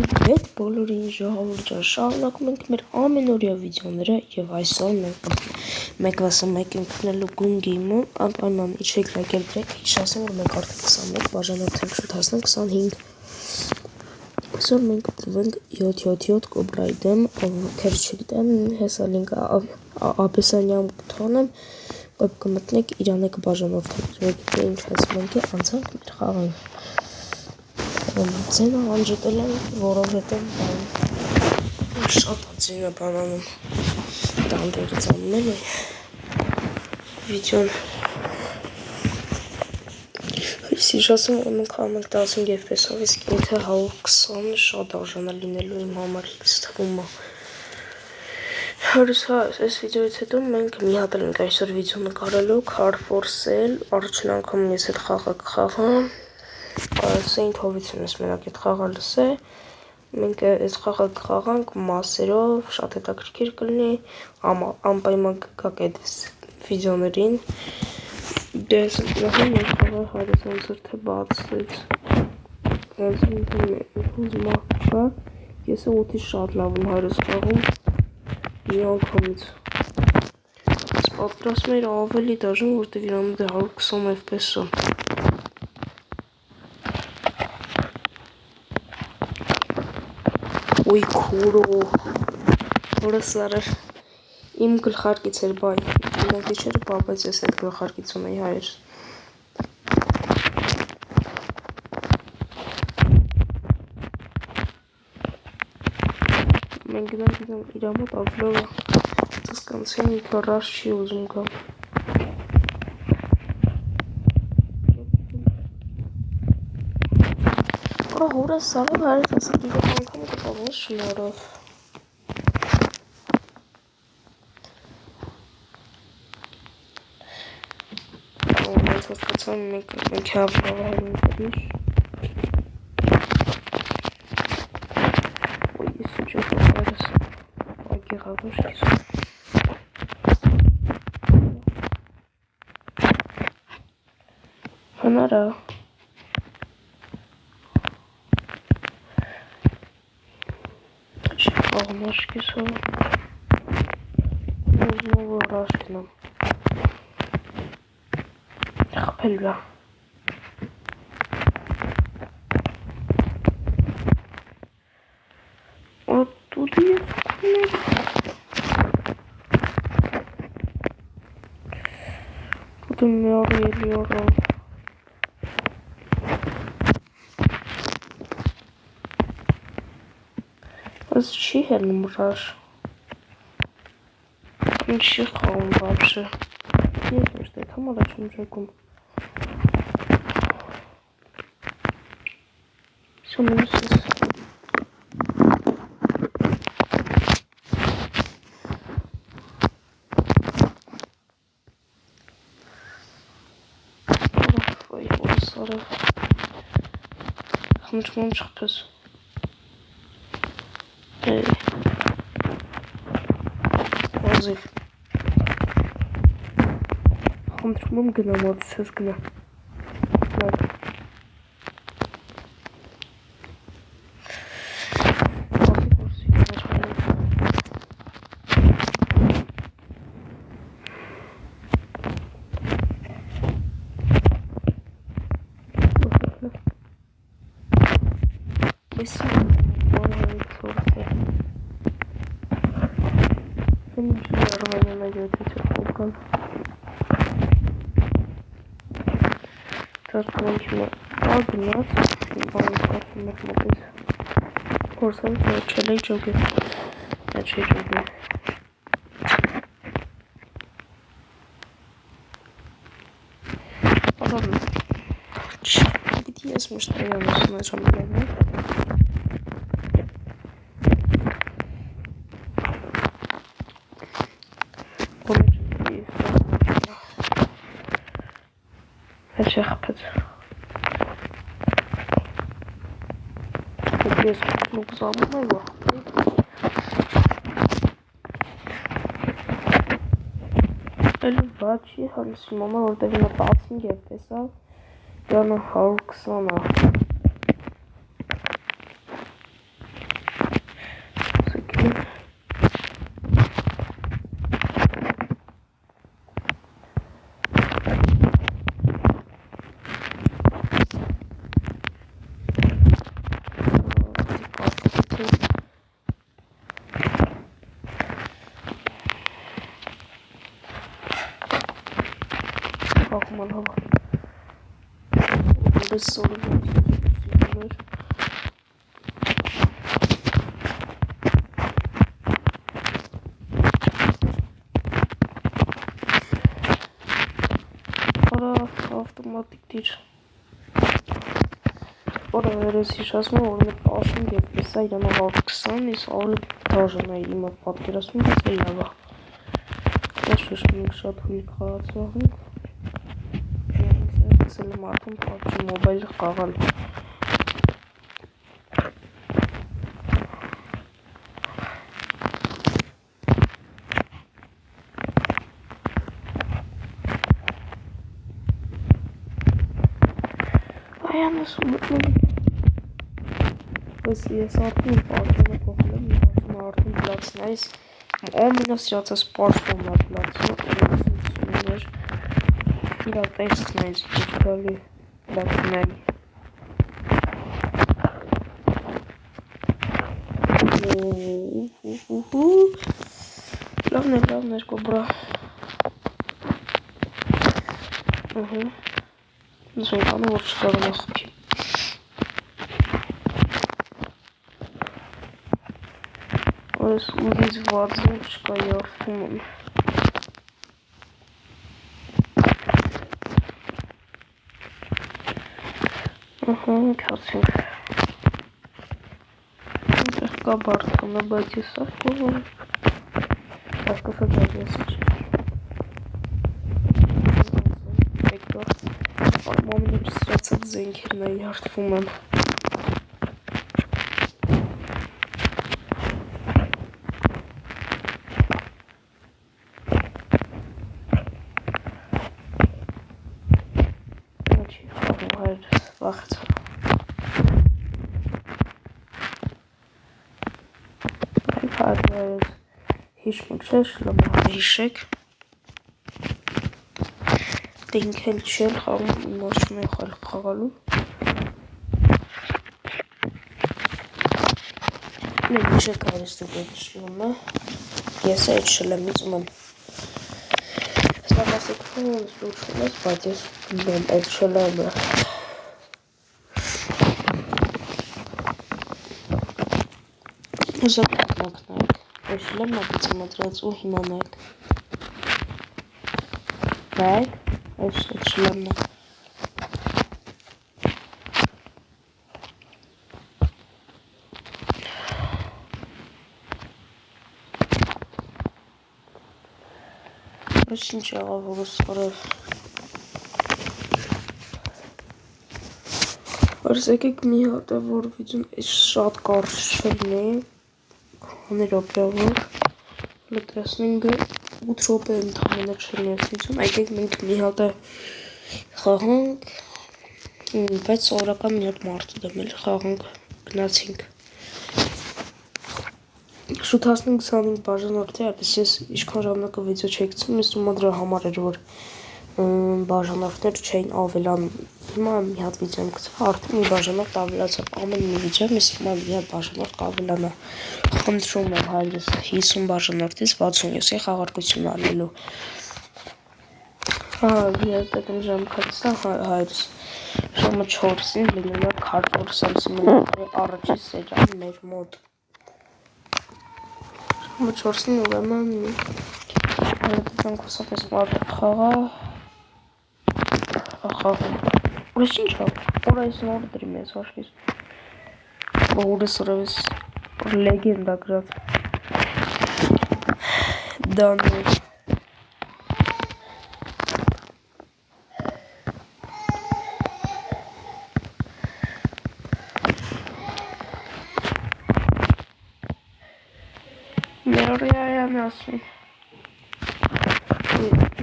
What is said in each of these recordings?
Привет բոլորին, ժողովուրդ ջան, շարունակում ենք մեր ամենօրյա վիդեոները եւ այսօր մենք ասում ենք ընկնելու Gun Game-ում, անպայման իջեք լայքեր դրեք, հիշեցնեմ որ մենք արդեն 21 բաժանորդենք շուտ հասնենք 25։ Այսօր մենք դրվենք 777 Cobra-ի դեմ, ովքեր չգիտեն, հեսա լինկը Աբեսանյան կթողնեմ, կոպ կմտնեք Իրանը կբաժանորդենք, եկեք ինչ ասում ենք անցանք մեր խաղին։ Ձենը անջատել եմ, որովհետև շատ ածին է բանանում տանդերից աննել է վիդյոն հիշասում որ մենք խաղում ենք 15 FPS-ով, իսկ ինքը 120 շատ արժանա լինելու իմ համար ինձ թվում է։ Այս վիդեոից հետո մենք մի հատ ենք այսօր վիդեո նկարելու Car for Sale, առաջին անգամ ես այդ խաղը կխաղամ։ Saint Hobbiton-ից մենակ այդ խաղը լսե, մենք այս խաղը կխաղանք մասերով, շատ հետաքրքիր կլինի, անպայման կգաք այդ վիդեոներին։ Դες նահան մեր խաղը հարես ոնց էր թե բացվեց, ուզում աղկա, ես է 8-ից շատ լավ եմ հարես խաղում, մի անգամից։ Ես պատրասում էր ավելի դաժան, որտև իրանում դե 120 FPS-ը։ Ոյ քուրո, որը սարր իմ գլխարկից էր բայ, իմ դիչերը պապեց ես այդ գլխարկից ունեի հայր։ Մենք գնանք իր մոտ ավլովը, ծսկանցեն ինքը ռաշ չի ուզում գա։ Հորը սարով հարեց ասակ իրոք անգամ կտավոս շնորով։ Մենք հասկացան մենք հավլով հարում կրիշ։ Ոյ ես ուջով հարես ագի ғավուշ կիսում։ Հնարա։ Աղնաշկիսով ուզնով ռաշկնամ խպել բա ոտուդի ես կունել կուտը միաղ էլի առավ Аз չի հերնում ռաշ Ինչի խաղում վաբշը Ես միշտ այդ համար աչում ժակում Սոնուսս Ոյ որ սարավ Խմչմում չխպես Ոզիվ Խնդրում գնամ ոցս գնա Թարգմանքիմը ագնաց, բան կարդում եք մոտից Որսան չել էի ճոգել, նա չի ճոգել Աղամ Պիտի ես մշտայան ասում այս համիլանը Հեչ է խպեց Ես մուկ զամում եմ Էլ բաց չի հալսի մոմա որտև ինը 15 FPS-ա Դանը 120-ա ման հավա։ Որս սորը վիդեոներ։ Արա ավտոմատիկ դիր։ Որը վերես հիշասում որ մեր 10 և պեսա իրանով 20, իսկ ավելի դաժան է իմը պատկերասում ես է իրավա։ Ես շշմինք շատ հույլ խաղացվաղին։ Սել եմ արդում պապջի մոբայլ խաղալ։ Այան ես ու մտնում։ Ես արդում պարտոնը փոխել եմ, արդում պլացն այս ամենասիրացած պարտոնն է պլացնը, օրեցություններ, իրա տեսքն այս իջկալի պլացնելի։ Լավն էր կոբրա։ Նսույն անում որ չկարում է խպի։ Որս ուզից վարձում չկա երդվում եմ։ Կացինք։ Ինտեղ կա բարդքանը, բայց ես սավ կողում։ Ասկասած ադյեսը չի։ Մամինը չսրացած զենքերն է երդվում եմ։ Հիշմուկ չէ, շլոմը հիշեք։ Դե ինք էլ չել խաղում իմաշում է խալ խաղալու։ Մենք հիշեք արեստը դեպ շլոմը։ Ես այդ շլեմից ումեմ։ Սպասեք խոհոնց լուչում ես, բայց ես բիլեմ այդ շլեմը։ Ուզապետ մակնայք։ Այս շլեմն ապիցը մտրած ու հիմանայք։ Նայք, այս շլեմն է։ Այս ինչ աղավ որս արավ։ Որս եկեք մի հատ է որ վիդյուն այս շատ կարճ չլնի։ Հաներոպյավոր լտրասնինգը 8 ռոպե ընդամենը չլնեսություն, այգեք մենք մի հատ է խաղանք, բայց սովորական մի հատ մարդու դեմել խաղանք, գնացինք։ Շուտ հասնենք 25 բաժանորդի, այպես ես իշքան ժամանակը վիդեո չեկցում, ես ումա դրա համար էր, որ բաժանորդներ չէին ավելանում։ Հիմա մի հատ վիդեո եմ գցել, արդեն մի բաժանորդ ավելացավ, ամեն մի վիդեո ես հիմա մի հատ բաժանորդ կավելանա։ Խնդրում եմ հայրս 50 բաժանորդից 67-ի խաղարկություն արվելու։ Ես դեմ ժամկացա հայրս ժամը 4-ին լինում է քարտոր սելսիմենտրի առաջի սեջան մեր մոտ։ Ժամը 4-ին ուրեմն հայրդան կուսապես մարդ խաղա խաղում։ Ուրես ինչ հավ, որ այս նորը դրի մեզ հաշվիս։ Ուրես ուրևես լեգենდა գրած Դանել Մերորիայան ասում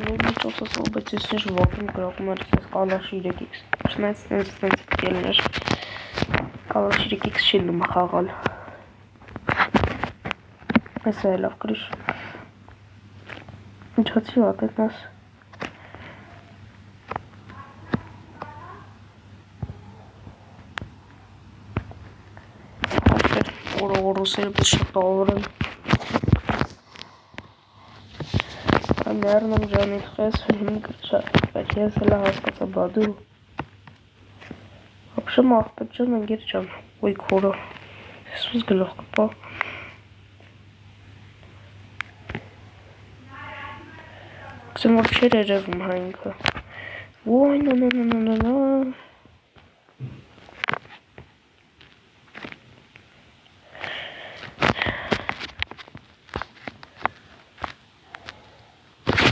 Մեր միջոց ասով, բայց ես ինչ վակում գրաղում էր ես կալաշի 3x Չնայց կելներ Կալաշի 3x շիլում խաղալ Ես է լավ գրիշ Ինչացի վատետ նաս Օրոսերը պես շատ ավոր են Ներնում ջանիդ խես հմ կրճատ, ես հլա հասկացա բադու։ Вообще աղբետ ջան, ընգեր ջան, ոյ քորը, ես գլող կպա։ Կսեմ որ չեր երևում հա ինքը։ Ոյ նո։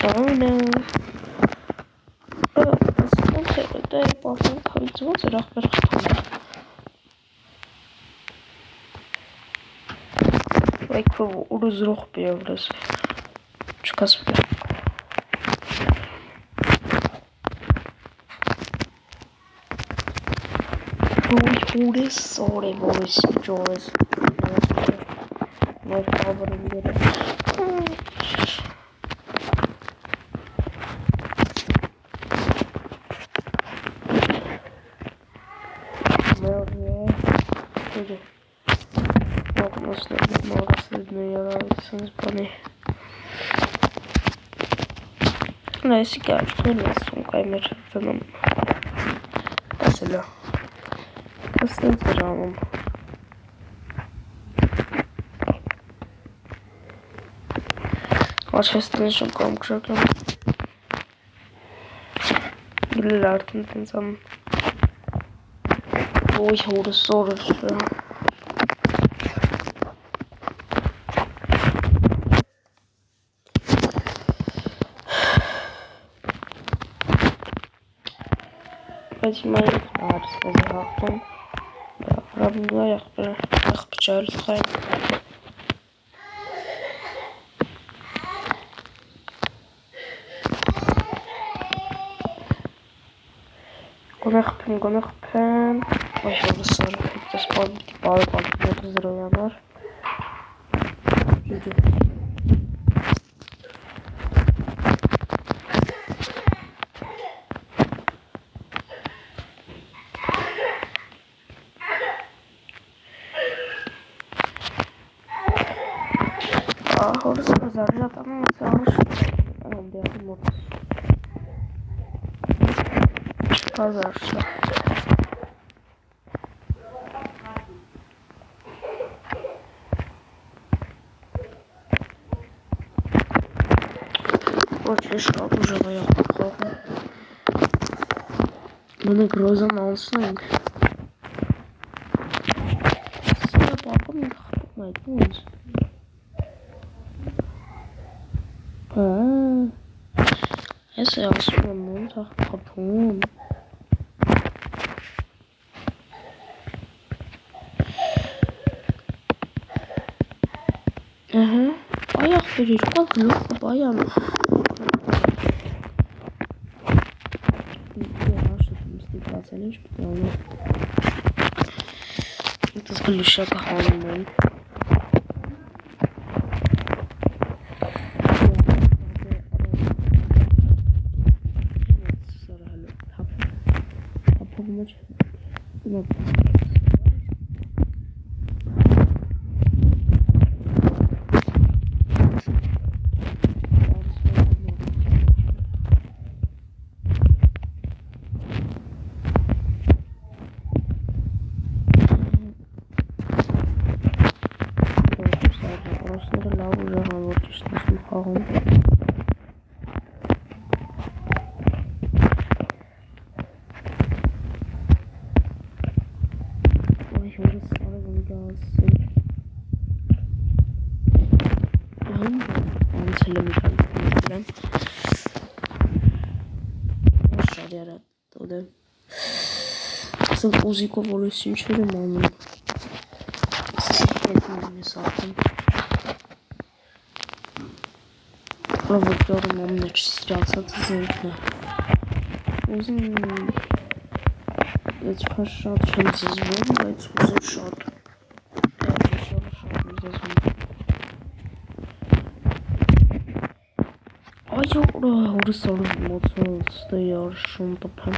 Oh no. Ոնց է դա պարտեն քավից ոնց է ախպեր խթանում։ Like ուր պիավրես։ Չկասվի։ Ուր է սոր է որս ջորս։ Նոր կավրը գերը։ Այսի կաչքն ասում կայ մեջ հտնում ասելա կստեն ծրանում աչհեստեն շում կոմ կշակում գլել արդեն տենցամ ոյ հորը սորը շա Բայց հիմա հարցվեզ է հաղթում, ռաբնգա եղպճայլ խայն։ Գոնեղ պեն, ոյ հորը սարը, հետս բարը զրոյանար։ Հորս զարժատանում ես աղուշ դեղի մոտս չկազար շա ոչ ես կապու ժղա եղպ խողում մնեք ռոզան անցնենք սիրա պապում ինք խպում այդ ոնց Ես է ասում եմ ոնց է խփում Այ ախպեր երկու գլուխ կպայամ ստիպացել ինչ պտանում Իտս գլուշակը հանում են Ասıl Oziko volüsün çürüm onun. Etmem zaten. Robotlarım onun için rahatsız zevkle. Uzun. Jetzt verschaut schon das Wohnen, weil es so schaut. Ay orada sorun motor stayar şunu da pen.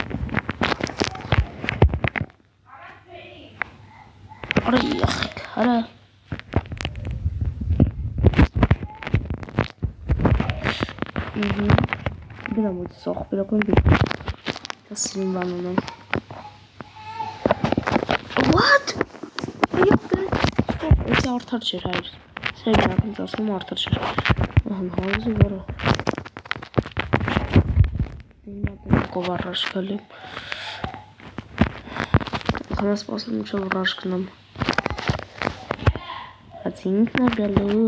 Oraya hara. Դրա մոտ սոխ բերակոն դու։ Ասին բանոն։ What? It's արդար չէր հայր։ Սերմակ ինձ ասում արդար չէր։ Հազի վարը։ Ինա կովար ռաշ գալի։ Խանա սպասում ինչով ռաշ գնամ։ Հաց ինքն է գալու։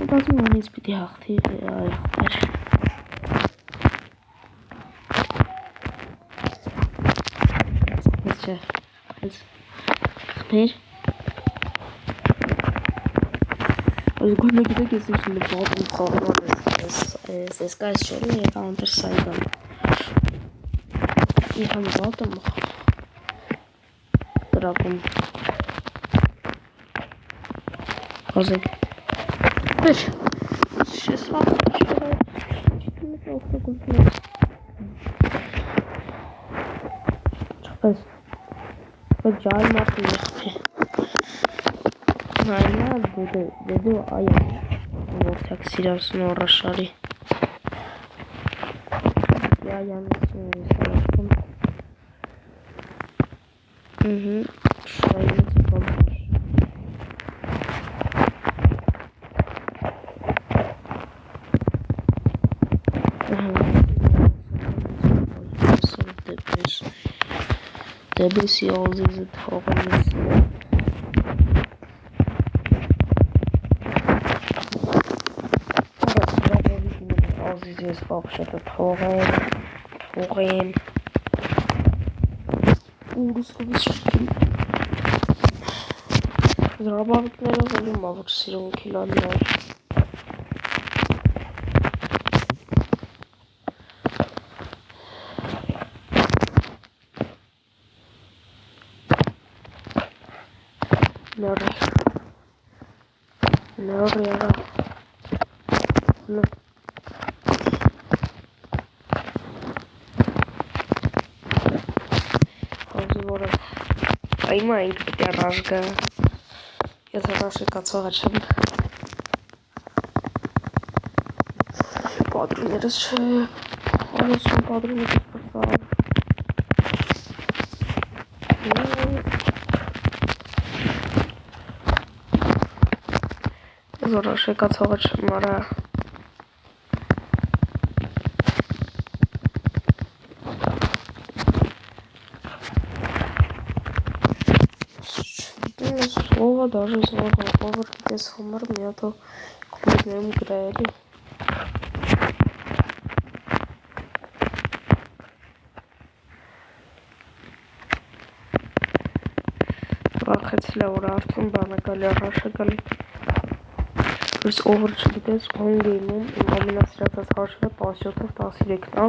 Մտածում եմ ինձ պիտի հաղթի այղբեր։ Չէ, այս խմեր այս գույնը գիտեք ես ինչ ունի բատում խաղման ես կայս չորին եկ անտր սայգան իր համ բատում դրակում հազեք բեր շես վաղ չկնիտ օգտագործում չպես Jai Martin Aynen dedi aynen ortak silahsın uğraşarı ya yanlış sanırım şurayı yapalım Debesi ağzınızı tağınız. Ağzınızı bakışata tağın. Uğrusuz şekil. Zarabalıklara alayım avur siron kilanlar. Nereye? Hazır Ayma ilk bir rajga. Ya da rajga kaçağa açalım. Padrunları şey. Anasın padrunları kıpırsa. Zor şey kaçağa açmara. Слово даже сложно повар без хумор мне то клубным грели. Вахет лауратун банакали рашагали. Biz overçilikdə son geyimin nominasiyada karşı pasiyotu tahsiliklə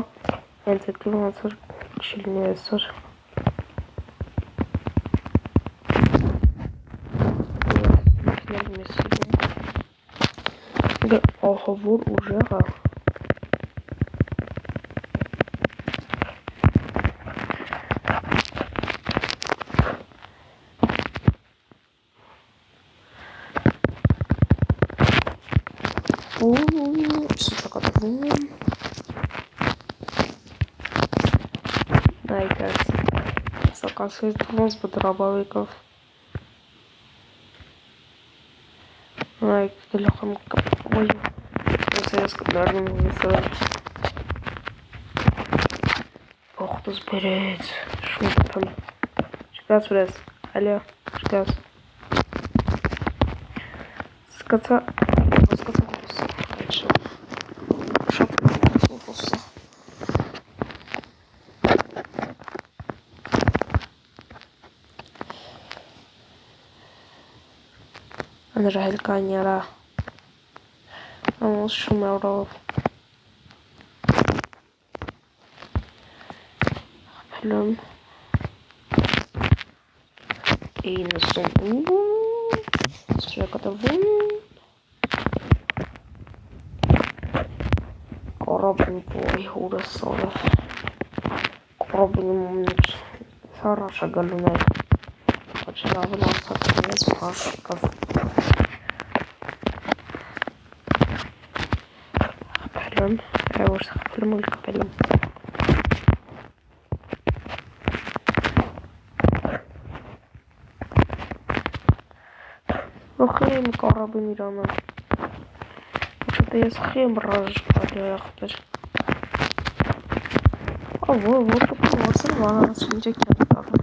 ensektiv hansır kişiliğine esir. Ahvur ujağa. Заканчивается с дробовиков. Ай, телефон ой. Я скажу, не сразу. Ох, ты сберет. Что там? Шкац врез. Алло, шкац. Скаца. Rahel Kanyara. Vamos chamar o Pelum. E no som. Straka da Korabin boy hura sonra. Korabin Sara şagalunay. Լավն արտակնեց մաշկավ։ Խպելում, որ խպելում ու կպելում։ Ռոխեմ կարաբին իրանը։ Ինչ-որ ես խիեմ ռաժ բալի աղբեր։ Որ կպում որսր վանարած ինջը կյանը կաղը։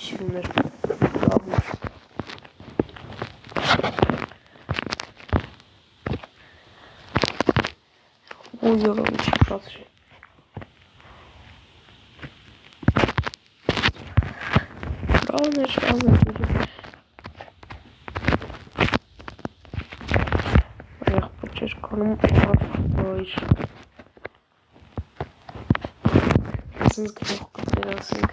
Սիուներ լավներ ու յորով չի կացրի լավներ այեղ պոչեր կանում այր ասինց գլող կտեր ասինք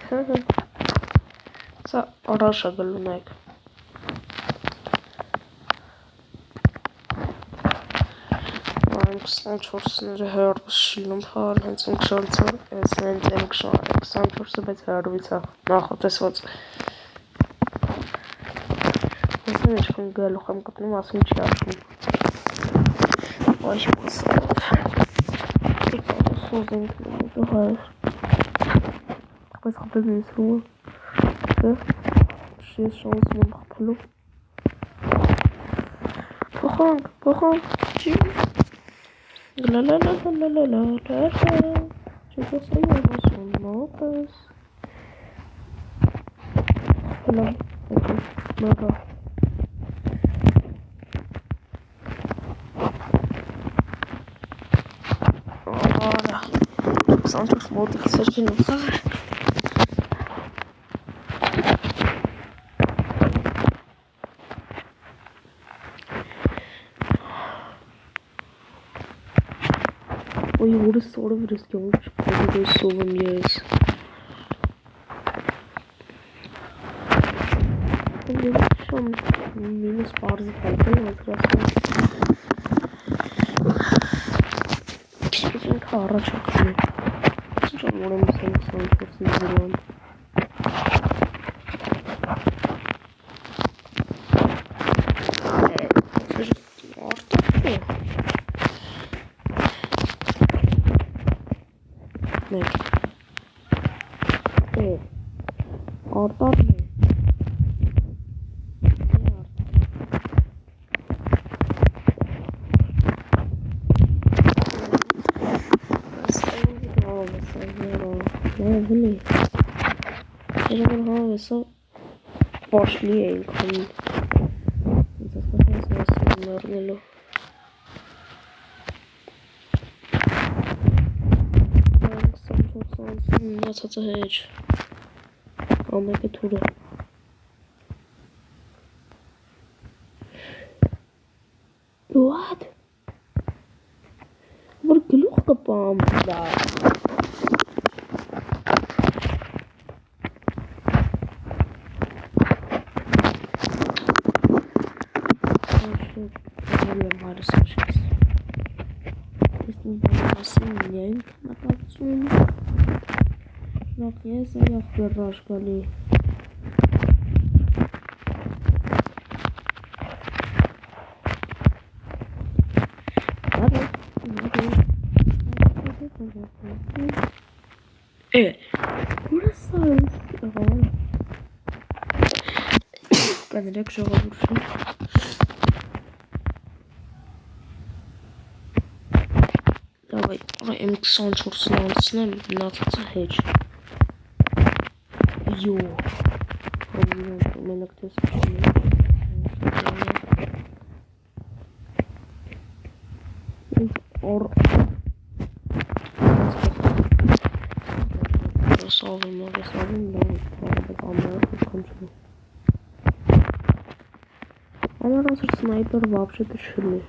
սա արաշա գլունայք Այն 24-ները հերբս շիլում պար, հենց ինք շորցոր, ես հենց ինք 24-ը բայց հերբից է նախոտեսված Ասեն իչքն գլուխ եմ կպնում, ասին չի աշում Այս պասավ Սոզ ենք նմուտը հայր Բայց խպեզ ես ռումը Շես շանսում եմ խպելու Փոխանք, չի Լալալալալալալալալա Չգասեմ ասում մոտս Հլամ, մագա Արա 24 մոտիկ սրկին ուղար Ой, урыс соры вырос, я лучше буду совом есть. Что минус пар запомнил, вот раз. Что хорошо, что можем сам посмотреть. Ne? Orada ne? Пошли инком. That's a hedge. I'll make it to the What? What gelucht the bomb da? Ես այավ գռաշ գալի ուրս այս կներեք ժողովուրդը Давай, M24-ն անցնեմ, մնացածը հեչ Yo, menok to jest or Rozsądnym, no bez kończymy. A na razie snajper вообще дешевле.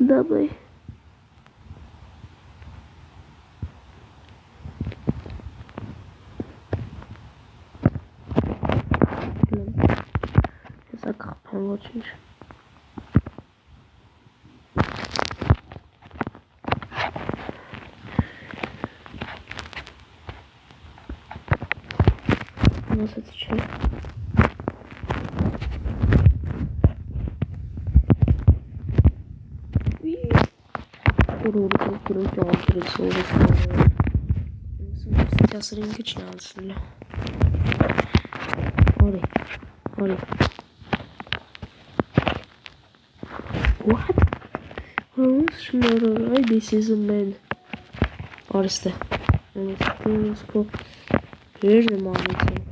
Դաբայ։ Հեսա կխփեմ ոչինչ։ Ասացի չէ։ Որորից ալտրից ովս սասր ինքը չի անցնել։ Արի։ What? Շմորոր, this is a man։ Արստե։ Հերն եմ անիցին։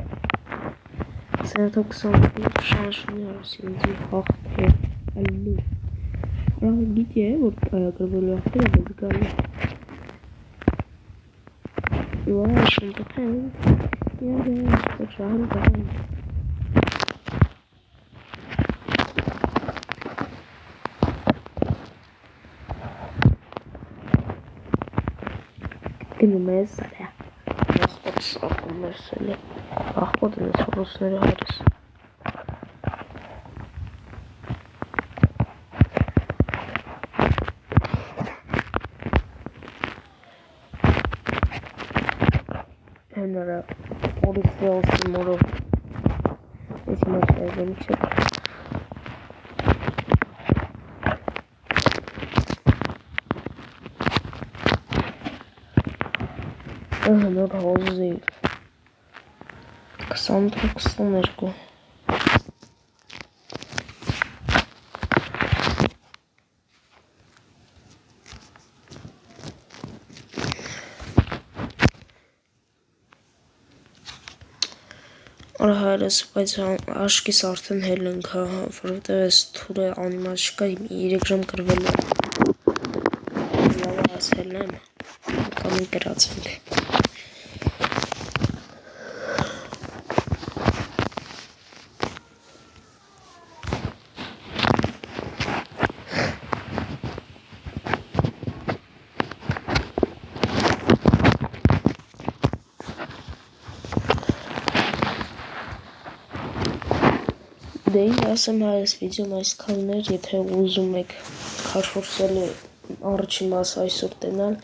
Սենատոք սանքին շանշունի արսինձի հաղթեր ալլու։ Ռահ գիտի է, որ գրվելու աղթերը բեզ գալի։ Վայ, շունտıq են։ Որ շահրը կաղան։ Գնում է սարյա։ Աղպոտ սաղում էր սելի։ Աղպոտ են ես ռուսների հարիս։ Հենարը օրիսվելսի մորով ես մոտ էգեմ չեք։ Նոր հոզի 23-22 Արա հայրս, բայց աշկիս արդեն հելենք, որովհետև ես թուրը անիմաց չկա, 3 ժամ կրվելու լավա այս հելնեմ, կամ կրացենք։ Դե ինձ ասեմ հայս վիդեոն այսքանն էր, եթե ուզում եք քարֆորսելի առաջին մասը այսօր տենալ,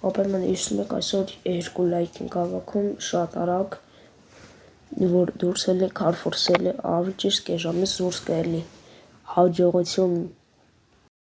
ապերման իսում եք այսօր 2 լայք ենք ավաքում շատ արագ, որ դուրս էլի քարֆորսելի ավելի ճիշտ կեժամից դուրս կայելի, հաջողություն